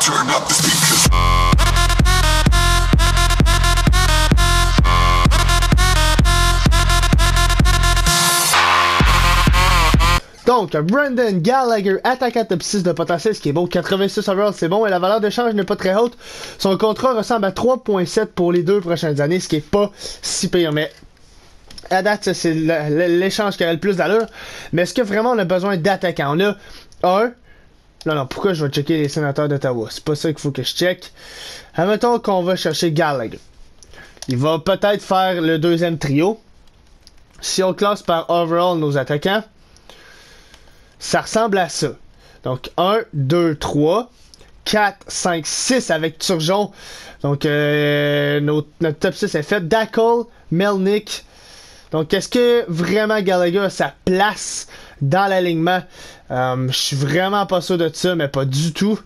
Turn up the speakers. Donc, Brendan Gallagher, attaquant top 6 de potentiel, ce qui est bon. 86 overall, c'est bon. Et la valeur d'échange n'est pas très haute. Son contrat ressemble à 3.7 pour les 2 prochaines années, ce qui est pas si pire. Mais à date, c'est l'échange qui a le plus d'allure. Mais est-ce que vraiment on a besoin d'attaquants? On a un. Non, pourquoi je vais checker les sénateurs d'Ottawa? C'est pas ça qu'il faut que je check. Admettons qu'on va chercher Gallagher. Il va peut-être faire le deuxième trio. Si on classe par overall nos attaquants, ça ressemble à ça. Donc 1, 2, 3, 4, 5, 6 avec Turgeon. Donc notre top 6 est fait. Dackle, Melnick. Donc est-ce que vraiment Gallagher a sa place dans l'alignement? Je suis vraiment pas sûr de ça, mais pas du tout.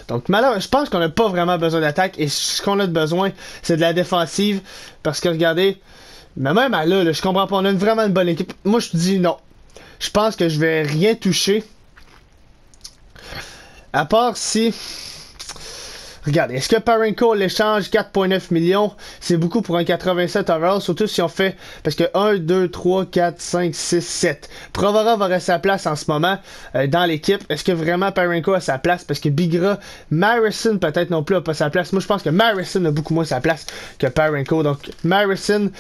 Donc malheureusement, je pense qu'on n'a pas vraiment besoin d'attaque. Et ce qu'on a besoin, c'est de la défensive. Parce que regardez, mais même à là, je comprends pas. On a vraiment une bonne équipe. Moi je dis non. Je pense que je vais rien toucher. À part si... Regardez, est-ce que Parayko l'échange 4.9 millions, c'est beaucoup pour un 87 overall, surtout si on fait... Parce que 1, 2, 3, 4, 5, 6, 7. Provera va rester à sa place en ce moment dans l'équipe. Est-ce que vraiment Parayko a sa place? Parce que Bigra, Marison peut-être non plus a pas sa place. Moi je pense que Marison a beaucoup moins sa place que Parayko. Donc Marison...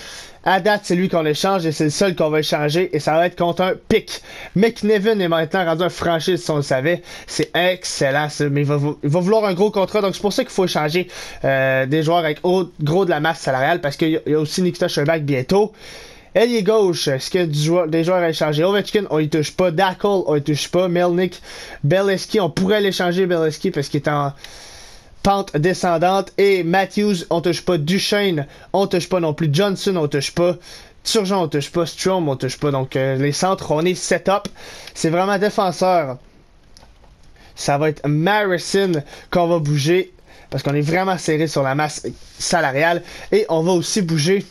À date, c'est lui qu'on échange et c'est le seul qu'on va échanger et ça va être contre un pic. McNevin est maintenant rendu un franchise si on le savait. C'est excellent ça, mais il va vouloir un gros contrat, donc c'est pour ça qu'il faut échanger des joueurs avec gros de la masse salariale parce qu'il y a aussi Nikita Sherbak bientôt. Ailier gauche, est-ce qu'il y a des joueurs à échanger? Ovechkin, on y touche pas. Dackle, on y touche pas. Melnick, Beleskey, on pourrait l'échanger Beleskey parce qu'il est en pente descendante. Et Matthews, on touche pas. Duchesne, on touche pas non plus. Johnson, on touche pas. Turgeon, on touche pas. Strome, on touche pas. Donc les centres, on est set-up. C'est vraiment défenseur. Ça va être Marison qu'on va bouger. Parce qu'on est vraiment serré sur la masse salariale. Et on va aussi bouger.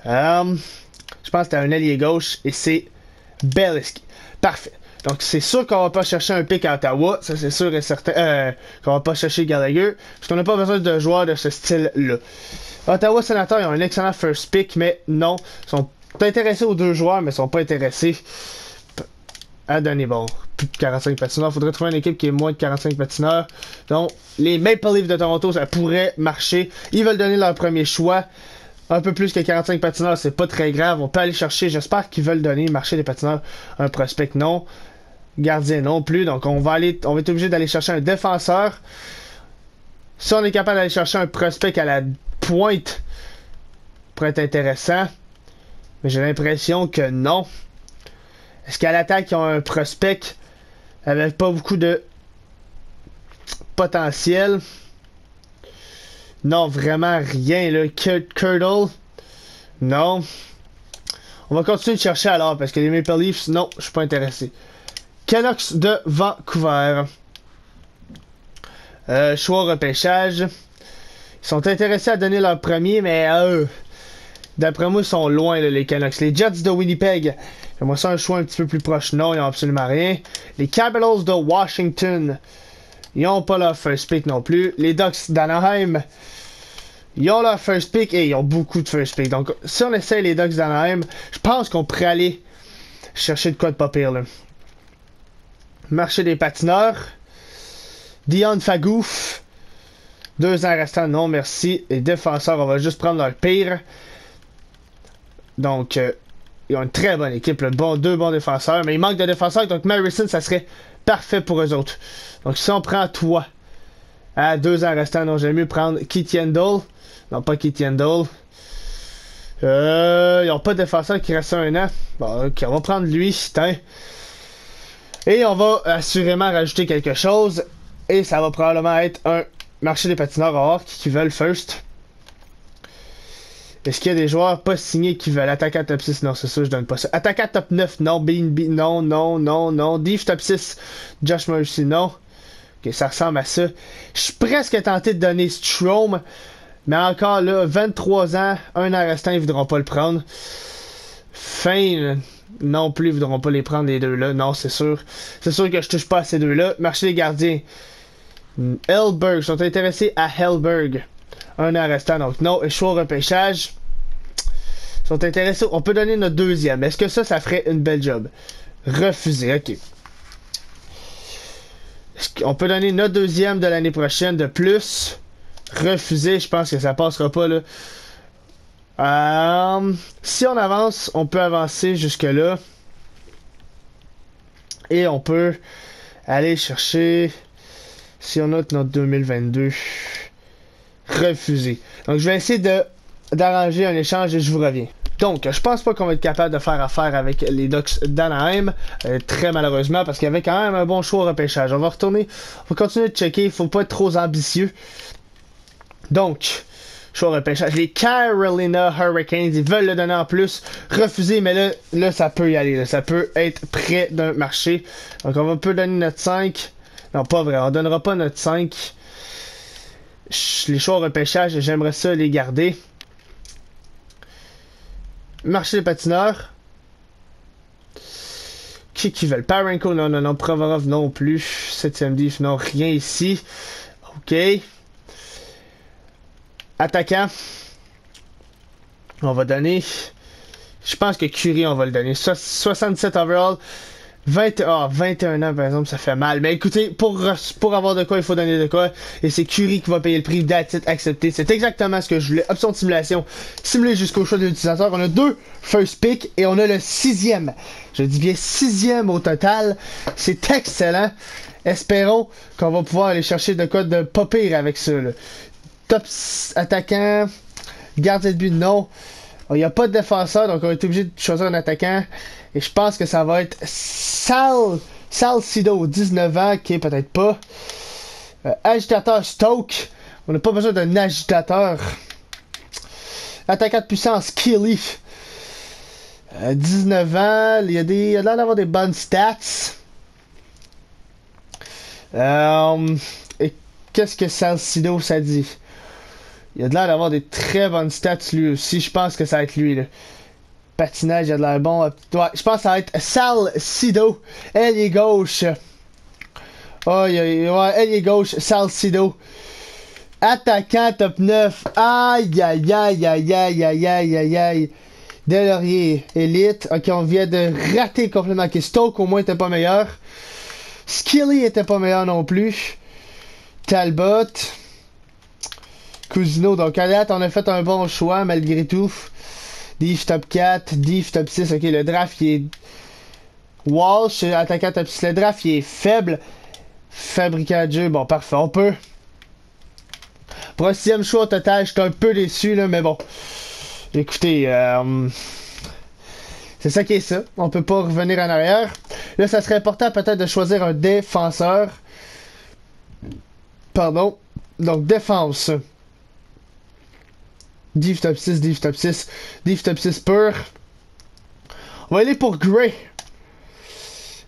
Je pense que c'est un ailier gauche. Et c'est Beleskey. Parfait. Donc c'est sûr qu'on va pas chercher un pick à Ottawa, ça c'est sûr et certain, qu'on va pas chercher Gallagher, parce qu'on n'a pas besoin de joueurs de ce style-là. Ottawa Sénateurs, ils ont un excellent first pick, mais non, ils sont intéressés aux deux joueurs, mais ils sont pas intéressés à donner, bon, plus de 45 patineurs. Il faudrait trouver une équipe qui est moins de 45 patineurs. Donc les Maple Leafs de Toronto, ça pourrait marcher. Ils veulent donner leur premier choix. Un peu plus que 45 patineurs, c'est pas très grave. On peut aller chercher, j'espère qu'ils veulent donner, marcher des patineurs, un prospect non. Gardien non plus. Donc on va être obligé d'aller chercher un défenseur. Si on est capable d'aller chercher un prospect à la pointe, pourrait être intéressant. Mais j'ai l'impression que non. Est-ce qu'à l'attaque, ils ont un prospect avec pas beaucoup de potentiel? Non, vraiment rien, là. Curdle? Non. On va continuer de chercher alors, parce que les Maple Leafs, non, je suis pas intéressé. Canucks de Vancouver. Choix repêchage. Ils sont intéressés à donner leur premier, mais d'après moi, ils sont loin, là, les Canucks. Les Jets de Winnipeg. J'aimerais ça un choix un petit peu plus proche. Non, ils n'ont absolument rien. Les Capitals de Washington. Ils n'ont pas leur first pick non plus. Les Ducks d'Anaheim. Ils ont leur first pick et ils ont beaucoup de first pick. Donc, si on essaie les Ducks d'Anaheim, je pense qu'on pourrait aller chercher de quoi de pas pire, là. Marché des patineurs. Dion Fagouf. 2 ans restants, non merci. Les défenseurs, on va juste prendre leur pire. Donc, ils ont une très bonne équipe. Deux bons défenseurs. Mais il manque de défenseurs. Donc, Marison, ça serait parfait pour eux autres. Donc, si on prend toi à 2 ans restants, non, j'aime mieux prendre Keith Yandel. Non, pas Keith Yandel. Ils n'ont pas de défenseur qui reste 1 an. Bon, ok, on va prendre lui, putain. Et on va assurément rajouter quelque chose. Et ça va probablement être un marché des patineurs à voir qui veulent first. Est-ce qu'il y a des joueurs pas signés qui veulent attaquer à top 6? Non, c'est ça, je donne pas ça. Attaquer à top 9? Non. Non. Div top 6? Josh Mercy? Non. Ok, ça ressemble à ça. Je suis presque tenté de donner Strome. Mais encore là, 23 ans, 1 an restant, ils voudront pas le prendre. Fin, non plus, ils voudront pas les prendre les deux là. Non, c'est sûr. C'est sûr que je touche pas à ces deux là. Marché des gardiens. Hellberg, sont intéressés à Hellberg. Un an restant, donc non. Et choix au repêchage. Sont intéressés. On peut donner notre deuxième. Est-ce que ça ferait une belle job? Refusé, ok. On peut donner notre deuxième de l'année prochaine de plus. Refusé, je pense que ça passera pas là. Si on avance, on peut avancer jusque là. Et on peut aller chercher. Si on note notre 2022. Refusé. Donc je vais essayer d'arranger un échange et je vous reviens. Donc, je pense pas qu'on va être capable de faire affaire avec les Ducks d'Anaheim, très malheureusement, parce qu'il y avait quand même un bon choix au repêchage. On va continuer de checker, il faut pas être trop ambitieux. Donc, choix au repêchage. Les Carolina Hurricanes, ils veulent le donner en plus, refusé, mais là ça peut y aller, là. Ça peut être près d'un marché. Donc, on peut donner notre 5. Non, pas vrai, on donnera pas notre 5. Les choix au repêchage, j'aimerais ça les garder. Marché des patineurs. Qui veulent? Parenko, non. Provorov, non plus. 7ème diff, non. Rien ici. OK. Attaquant. On va donner. Je pense que Curie, on va le donner. 67 overall. 21 ans, par exemple, ça fait mal. Mais écoutez, pour avoir de quoi, il faut donner de quoi. Et c'est Curie qui va payer le prix. That's it, accepté. C'est exactement ce que je voulais. Option de simulation. Simuler jusqu'au choix de l'utilisateur. On a 2 first pick et on a le 6e. Je dis bien 6e au total. C'est excellent. Espérons qu'on va pouvoir aller chercher de quoi de pas pire avec ça, là. Top attaquant. Gardien de but, non. Il n'y a pas de défenseur, donc on va être obligé de choisir un attaquant. Et je pense que ça va être Salcido, 19 ans, qui est peut-être pas. Agitateur Stoke. On n'a pas besoin d'un agitateur. Attaquant de puissance, Kelly. 19 ans. Il y a l'air d'avoir des bonnes stats. Et qu'est-ce que Salcido, ça dit? Il a de l'air d'avoir des très bonnes stats lui aussi. Je pense que ça va être lui, là. Patinage, il a de l'air bon. Ouais, je pense que ça va être Salcido. Ailier gauche. Ailier gauche, Salcido. Attaquant top 9. Aïe. Delaurier, élite. Ok, on vient de rater complètement. Ok, Stoke au moins était pas meilleur. Skilly était pas meilleur non plus. Talbot. Cousineau. Donc à date, on a fait un bon choix malgré tout. Div top 4, Div top 6. Ok, le draft il est. Walsh, attaquant top 6. Le draft il est faible. Fabricant de jeu, bon, parfait. On peut. Pour un 6e choix au total, je suis un peu déçu, là, mais bon. Écoutez, c'est ça qui est ça. On peut pas revenir en arrière. Là, ça serait important peut-être de choisir un défenseur. Pardon. Donc, défense. Div top 6, Div top 6, Div top 6 pur. On va aller pour Gray.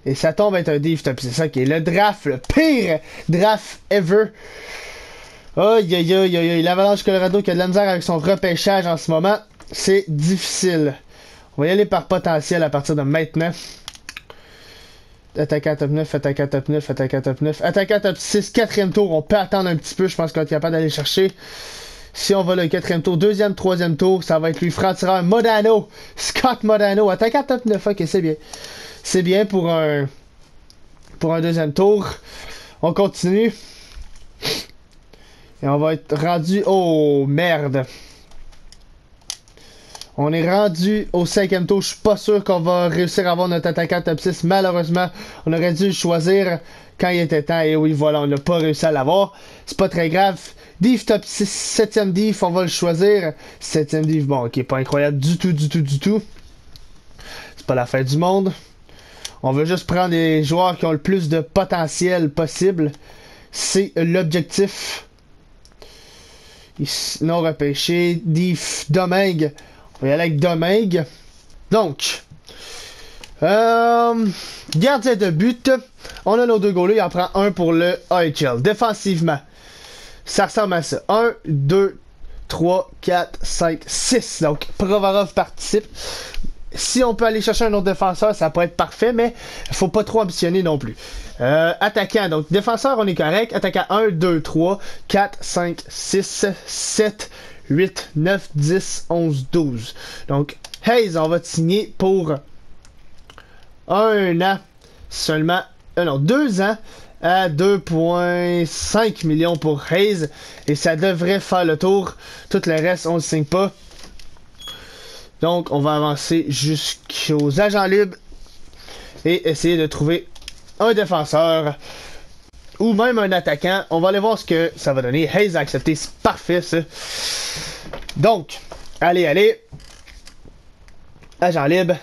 Et ça tombe être un Div top 6. Ok, le draft, le pire draft ever. Aïe. L'Avalanche Colorado qui a de la misère avec son repêchage en ce moment. C'est difficile. On va y aller par potentiel à partir de maintenant. Attaquant top 9, attaquant top 9, attaquant top 9. Attaquant top 6, 4e tour. On peut attendre un petit peu. Je pense qu'on est capable d'aller chercher. Si on va le 4e tour, 2e, 3e tour, ça va être lui. Franc-tireur Modano. Scott Modano. Attaquant top 9. Ok, c'est bien. C'est bien pour un 2e tour. On continue. Et on va être rendu... Oh, merde. On est rendu au 5e tour. Je suis pas sûr qu'on va réussir à avoir notre attaquant top 6. Malheureusement, on aurait dû le choisir quand il était temps. Et oui, voilà, on n'a pas réussi à l'avoir. C'est pas très grave. Div top 6, 7e div, on va le choisir. 7e div, bon, ok, pas incroyable du tout. C'est pas la fin du monde. On veut juste prendre des joueurs qui ont le plus de potentiel possible. C'est l'objectif. Non repêché. Div Domingue. On va y aller avec Domingue. Donc, gardien de but. On a nos 2 goalers. Il en prend un pour le AHL. Défensivement, ça ressemble à ça. 1, 2, 3, 4, 5, 6. Donc, Provorov participe. si on peut aller chercher un autre défenseur, ça peut être parfait, mais il faut pas trop ambitionner non plus. Attaquant, donc défenseur, on est correct. Attaquant 1, 2, 3, 4, 5, 6, 7, 8, 9, 10, 11, 12. Donc, Hayes, on va te signer pour 1 an seulement. Non, 2 ans à 2,5 millions pour Hayes. Et ça devrait faire le tour. Tout le reste, on ne le signe pas. Donc, on va avancer jusqu'aux agents libres et essayer de trouver un défenseur ou même un attaquant. On va aller voir ce que ça va donner. Hayes a accepté, c'est parfait ça. Donc, allez. Agent libre.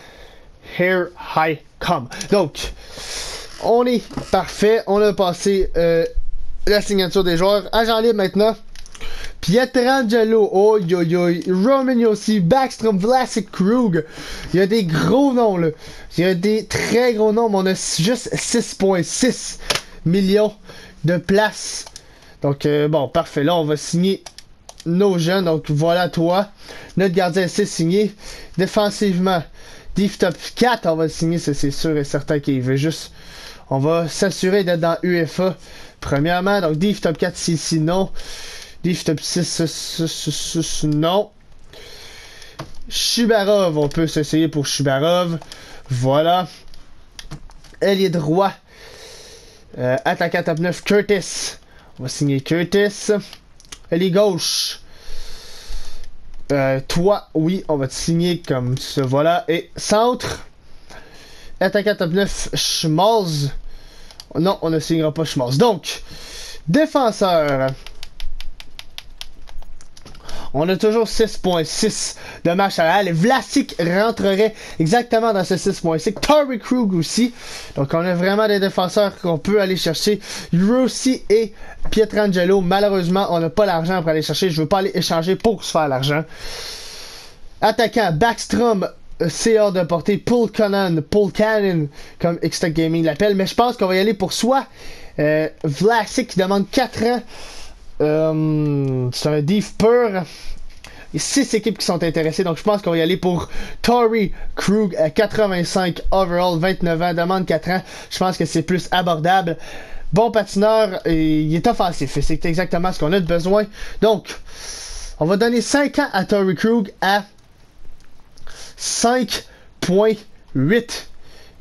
Here I come. Donc, on est parfait. On a passé la signature des joueurs. Agent libre maintenant. Pietrangelo, oi, Roman Josi, Backstrom, Vlasic, Krug. Il y a des gros noms là. Il y a des très gros noms, mais on a juste 6,6 millions de places. Donc, bon, parfait. Là, on va signer nos jeunes. Donc, voilà toi. Notre gardien, c'est signé. Défensivement, Div Top 4, on va le signer. C'est sûr et certain qu'il veut juste. On va s'assurer d'être dans UFA. Premièrement, donc Div Top 4, si non. Div Top 6, non. Shubarov, on peut s'essayer pour Shubarov. Voilà. Ailier droit. Attaquant top 9, Curtis. On va signer Curtis. Ailier gauche. Toi, oui, on va te signer comme ça. Voilà. Et centre. Attaquant top 9, Schmalz. Non, on ne signera pas Schmalz. Donc, défenseur. On a toujours 6,6 de match salarial. Et Vlasic rentrerait exactement dans ce 6,6. Torrey Krug aussi. Donc on a vraiment des défenseurs qu'on peut aller chercher. Rossi et Pietrangelo. Malheureusement, on n'a pas l'argent pour aller chercher. Je veux pas aller échanger pour se faire l'argent. Attaquant, Backstrom. C'est hors de portée. Paul Cannon, comme Extra Gaming l'appelle. Mais je pense qu'on va y aller pour soit Vlasic qui demande 4 ans. C'est un div pur. Il y a 6 équipes qui sont intéressées, donc je pense qu'on va y aller pour Torrey Krug à 85 overall, 29 ans, demande 4 ans. Je pense que c'est plus abordable. Bon patineur, et il est offensif, et c'est exactement ce qu'on a de besoin. Donc, on va donner 5 ans à Torrey Krug à 5,8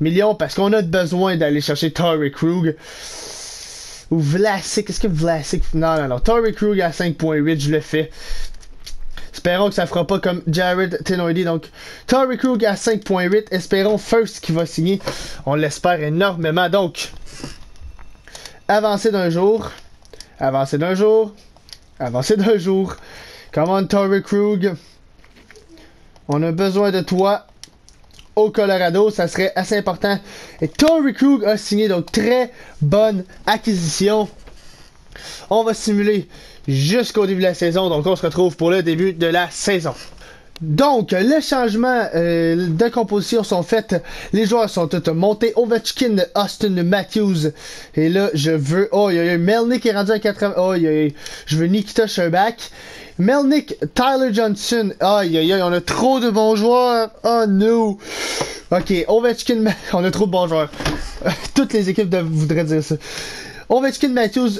millions parce qu'on a besoin d'aller chercher Torrey Krug. Ou Vlasic, est-ce que Vlasic... Non. Torrey Krug à 5,8, je le fais. Espérons que ça fera pas comme Jared Tenoidi. Donc, Torrey Krug à 5,8. Espérons First qui va signer. On l'espère énormément. Donc, avancer d'un jour. Come on, Torrey Krug. On a besoin de toi. Au Colorado, ça serait assez important. Et Torrey Krug a signé, donc très bonne acquisition. On va simuler jusqu'au début de la saison, donc on se retrouve pour le début de la saison. Donc, les changements de composition sont faits. Les joueurs sont tous montés. Ovechkin, Austin Matthews. Et là, je veux... Oh, Melnick est rendu à 80... Oh, je veux Nikita Sherbak. Melnick, Tyler Johnson. Aïe, on a trop de bons joueurs. Oh, no. Ok, Ovechkin... On a trop de bons joueurs. Toutes les équipes voudraient dire ça. Ovechkin, Matthews,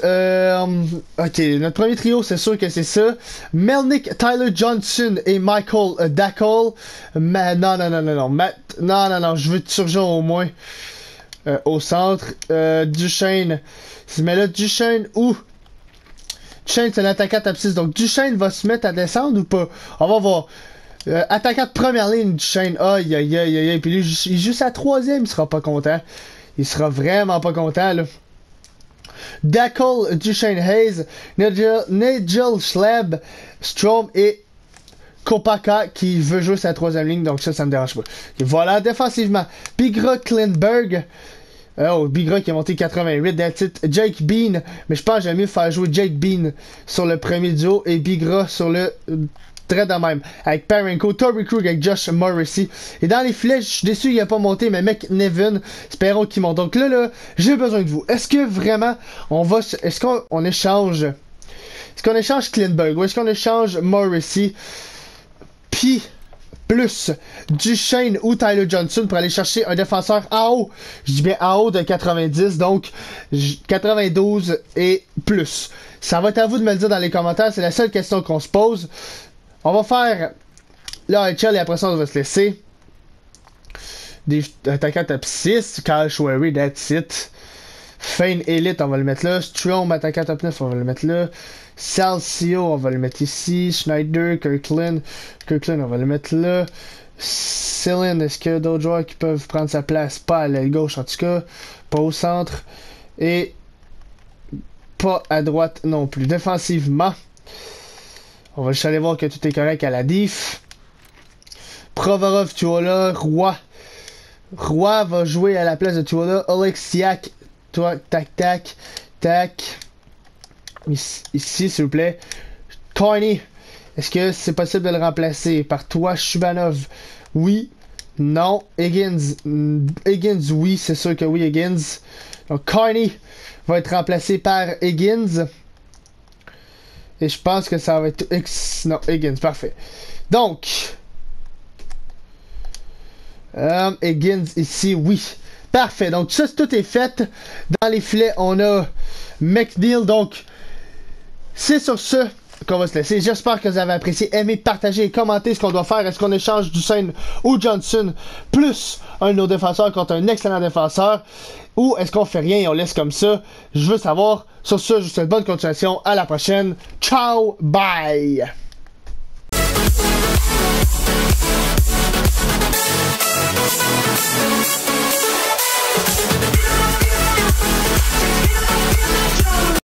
ok, notre premier trio, c'est sûr que c'est ça. Melnick, Tyler Johnson et Michael Dackle. Non, je veux Turgeon au moins. Au centre. Duchesne. Mais là, Duchesne ou... Duchesne, c'est l'attaquant top 6. Donc, Duchesne va se mettre à descendre ou pas? On va voir. Attaquant de première ligne, Duchesne. Aïe. Puis lui, il joue sa troisième, il sera pas content. Il sera vraiment pas content, là. Dackle, Duchesne, Hayes, Nigel Schleb, Strom et Kopaka qui veut jouer sa troisième ligne, donc ça me dérange pas. Et voilà, défensivement, Bigra Klinberg. Bigra qui est monté 88, that's it. Jake Bean, mais je pense que j'aime mieux faire jouer Jake Bean sur le premier duo et Bigra sur le très de même. Avec Parenko, Torrey Krug avec Josh Morrissey. Et dans les filets, je suis déçu, il a pas monté, mais mec, Nevin, espérons qu'il monte. Donc là, j'ai besoin de vous. Est-ce que vraiment, est-ce qu'on échange, Klinberg ou est-ce qu'on échange Morrissey? Puis, plus Duchesne ou Tyler Johnson pour aller chercher un défenseur en haut. Je dis bien en haut de 90, donc 92 et plus. Ça va être à vous de me le dire dans les commentaires, c'est la seule question qu'on se pose. On va faire l'AHL et après ça on va se laisser. Des attaquants top 6, Kyle Schwery, that's it. Fane Elite, on va le mettre là. Strom, attaquant top 9, on va le mettre là. Salcio, on va le mettre ici. Schneider, Kirkland, on va le mettre là. Céline, est-ce qu'il y a d'autres joueurs qui peuvent prendre sa place? Pas à l'aile gauche en tout cas, pas au centre. Et pas à droite non plus. Défensivement, on va juste aller voir que tout est correct à la diff. Provorov, Tuola, Roy. Roy va jouer à la place de Tuola. Oleksiak, tac. Ici, s'il vous plaît. Carney, est-ce que c'est possible de le remplacer par toi, Shubanov? Oui. Non. Higgins, oui, c'est sûr que oui, Higgins. Donc, Carney va être remplacé par Higgins. Et je pense que ça va être non, Higgins, parfait. Donc, Higgins ici, oui. Parfait, donc ça, tout est fait. Dans les filets, on a McNeil, donc c'est sur ce qu'on va se laisser. J'espère que vous avez apprécié, aimé, partagé et commenté ce qu'on doit faire. Est-ce qu'on échange Duchesne ou Johnson plus un de nos défenseurs contre un excellent défenseur, ou est-ce qu'on fait rien et on laisse comme ça? Je veux savoir. Sur ce, je vous souhaite bonne continuation. À la prochaine. Ciao, bye!